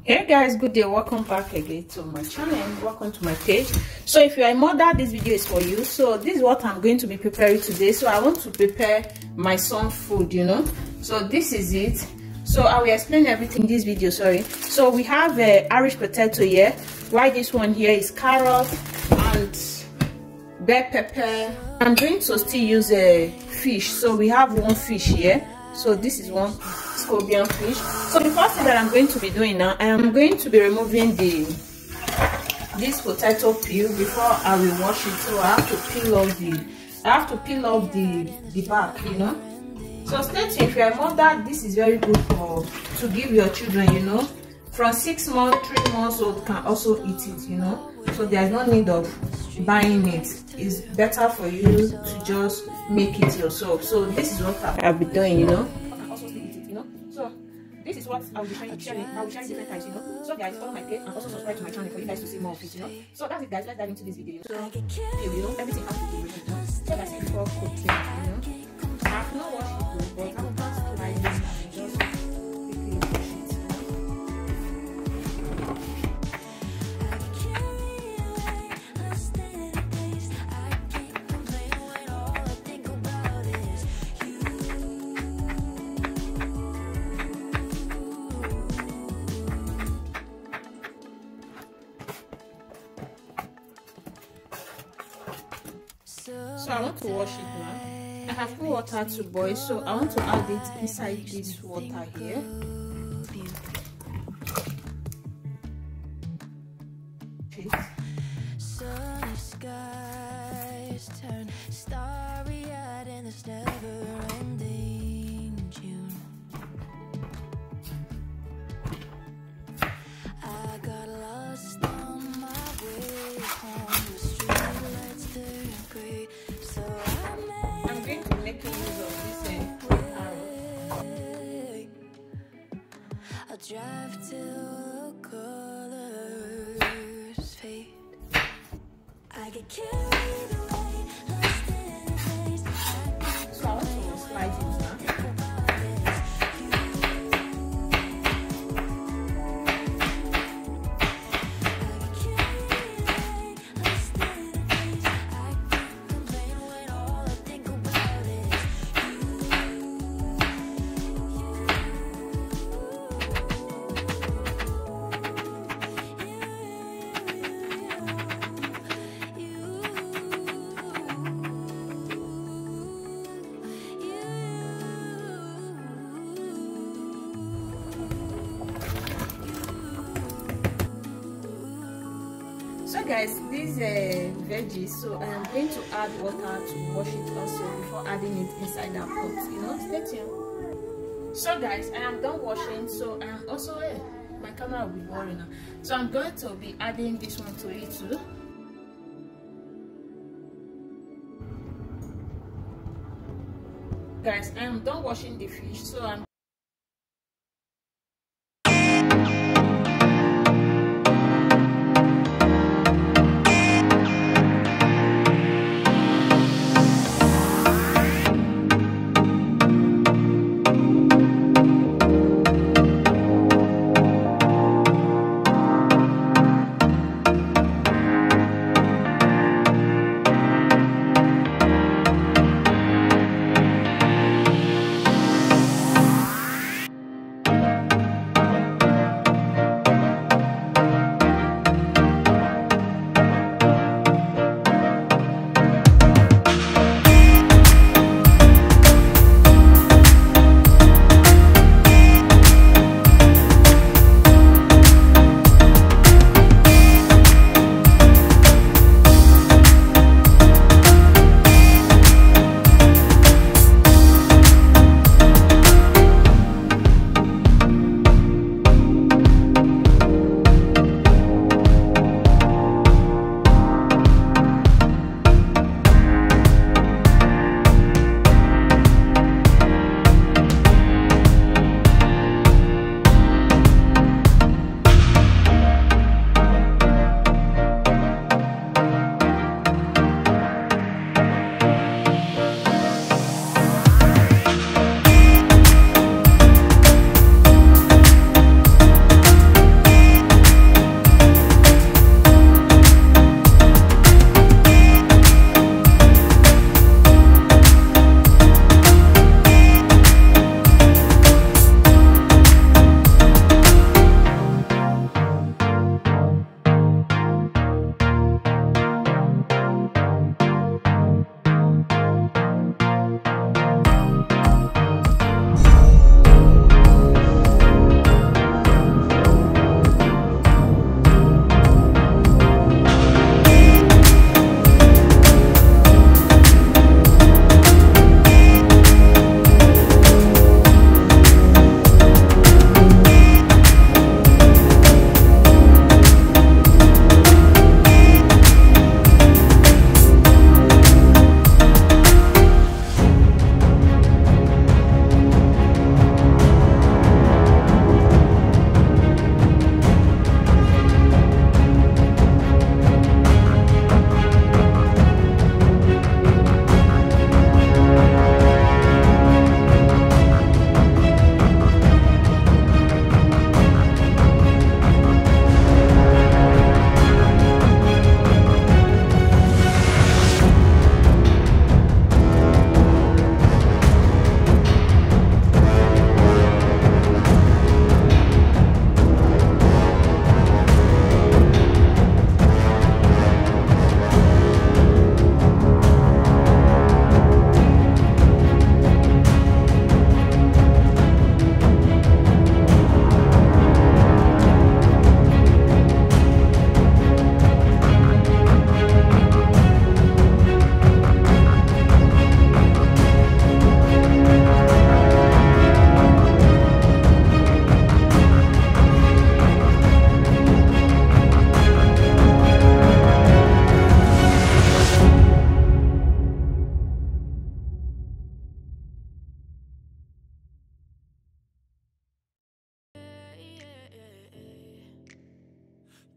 Hey guys, good day. Welcome back again to my channel and welcome to my page. So if you are a mother, this video is for you. So this is what I'm going to be preparing today. So I want to prepare my son food, so this is it. So I will explain everything in this video. Sorry. So we have Irish potato here. Why this one here is carrot and bell pepper. I'm going to still use a fish. So we have one fish here. So this is one scorpion fish. So the first thing that I'm going to be doing now, I am going to be removing this potato peel before I will wash it. So I have to peel off the back, So stay tuned. If you are a mother, this is very good to give your children, from 6 months, 3 months old can also eat it, So there's no need of buying it. It's better for you to just make it yourself. So this is what I'll be doing, I can also eat it, So this is what I will be sharing. I will share different types, So guys, follow my page and also subscribe to my channel for you guys to see more of it, So that's it guys, let's dive into this video. So everything has to be ready, So that's it before cooking, I have not washed it though, but I'm going to try this and just quickly wash it. So I want to wash it now. I have put water to boil, so I want to add it inside this water here. Sunny skies turn starry-eyed in this never-ending June. I got lost on my way home. The streetlights turn gray, so I'm going to make use of this arrow. I'll drive till the colors fade. I get carried away, lost in a haze. So I want to slice it now. So guys, these veggies, so I am going to add water to wash it also before adding it inside that pot, stay tuned. So guys, I am done washing, so I am also my camera will be boring now, so I'm going to be adding this one to it too. Guys, I am done washing the fish, so I'm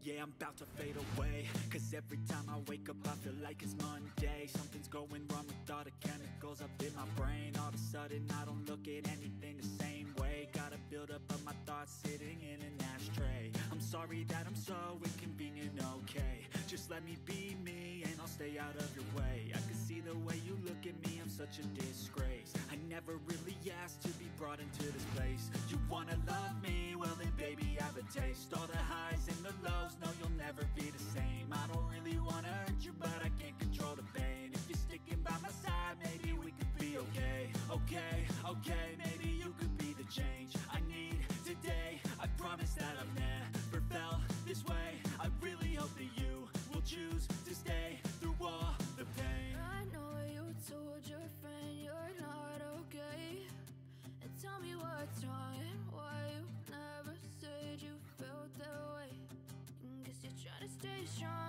Yeah, I'm about to fade away, cause every time I wake up I feel like it's Monday. Something's going wrong with all the chemicals up in my brain. All of a sudden I don't look at anything the same way. Got a buildup of my thoughts sitting in an ashtray. I'm sorry that I'm so inconvenient, okay. Just let me be me and I'll stay out of your way. I can see the way you look at me, I'm such a disgrace. I never really asked to be brought into this place. You wanna love me? Well then baby, I have a taste. All the highs and the lows, no, you'll never be the same. I don't really wanna hurt you, but I can't control the pain. If you're sticking by my side, maybe we could be okay. Okay, maybe you could be the change I need today. I promise that I've never felt this way. I really hope that you will choose to stay through all the pain. I know you told your friend you're not okay, and tell me what's wrong and why you never said you felt that way. Guess you're trying to stay strong